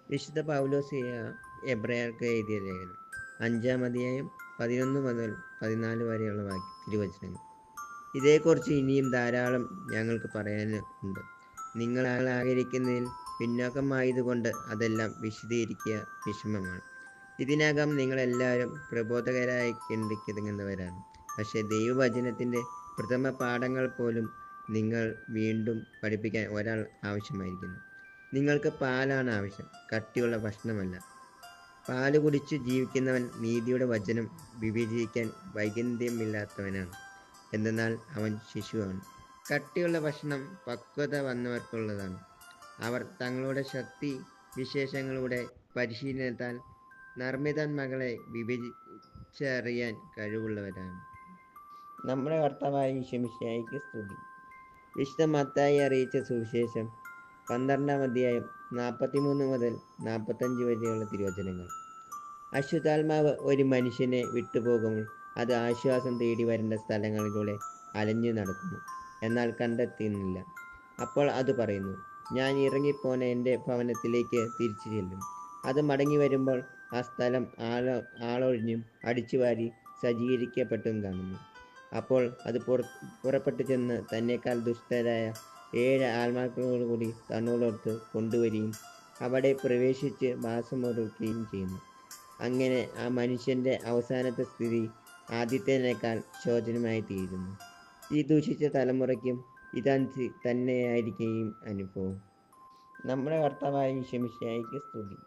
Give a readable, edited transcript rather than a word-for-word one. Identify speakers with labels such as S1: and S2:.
S1: വിശുദ്ധ പൗലോസ് എബ്രായർക്ക് എഴുതിയ ലേഖനം 5-ാം അധ്യായം 11 മുതൽ 14 വരെയുള്ള തിരുവചനങ്ങൾ. ഇതേക്കുറിച്ച് ഇനിയും ധാരാളം ഞങ്ങൾക്ക് പറയാനുണ്ട്. നിങ്ങൾ ആഗ്രഹിക്കുന്നതിൽ പിന്നോക്കമായതുകൊണ്ട് അതെല്ലാം വിശദീകരിക്കുക വിഷമമാണ്. ഇതിനകം നിങ്ങളെല്ലാവരും പ്രബോധകരായി ചിന്തിക്കുന്നവരാണ്. പക്ഷേ ദൈവവചനത്തിൻ്റെ പ്രഥമ പാഠങ്ങൾ പോലും നിങ്ങൾ വീണ്ടും പഠിപ്പിക്കാൻ ഒരാൾ ആവശ്യമായിരിക്കുന്നു. നിങ്ങൾക്ക് പാലാണ് ആവശ്യം, കട്ടിയുള്ള ഭക്ഷണമല്ല. പാല് കുടിച്ച് ജീവിക്കുന്നവൻ നീതിയുടെ വചനം വിവേചിക്കാൻ വൈകല്യമില്ലാത്തവനാണ്. എന്തെന്നാൽ അവൻ ശിശുവാണ്. കട്ടിയുള്ള ഭക്ഷണം പക്വത വന്നവർക്കുള്ളതാണ്. അവർ തങ്ങളുടെ ശക്തി വിശേഷങ്ങളുടെ പരിശീലനത്താൽ നിർമ്മിതന്മകളെ വിവേചിച്ചറിയാൻ കഴിവുള്ളവരാണ്. നമ്മുടെ കർത്താവായ ഈശോമിശിഹായ്ക്ക് സ്തുതി. വിശുദ്ധ മത്തായി അറിയിച്ച സുവിശേഷം 12-ാം അധ്യായം 43 മുതൽ 45 വരെയുള്ള തിരുവചനങ്ങൾ. അശുദ്ധാത്മാവ് ഒരു മനുഷ്യനെ വിട്ടുപോകുമ്പോൾ അത് ആശ്വാസം തേടി വരേണ്ട സ്ഥലങ്ങളിലൂടെ അലഞ്ഞു നടക്കുന്നു, എന്നാൽ കണ്ടെത്തുന്നില്ല. അപ്പോൾ അത് പറയുന്നു, ഞാൻ ഇറങ്ങിപ്പോന എൻ്റെ ഭവനത്തിലേക്ക് തിരിച്ചു ചെല്ലും. അത് മടങ്ങി വരുമ്പോൾ ആ സ്ഥലം ആളൊഴിഞ്ഞും അടിച്ചുവാരി സജ്ജീകരിക്കപ്പെട്ടും കാണുന്നു. അപ്പോൾ അത് പുറപ്പെട്ടു ചെന്ന് തന്നെക്കാൾ ദുഷ്ടരായ 7 ആത്മാക്കളോടുകൂടി തന്നോടൊത്ത് കൊണ്ടുവരികയും അവിടെ പ്രവേശിച്ച് വാസമൊരുക്കുകയും ചെയ്യുന്നു. അങ്ങനെ ആ മനുഷ്യൻ്റെ അവസാനത്തെ സ്ഥിതി ആദ്യത്തേതിനേക്കാൾ ശോചനമായി തീരുന്നു. ഈ ദൂഷിച്ച തലമുറയ്ക്കും തന്നെയായിരിക്കും അനുഭവം. നമ്മുടെ കർത്താവായ ഈശോ മിശിഹായ്ക്ക് സ്തുതി.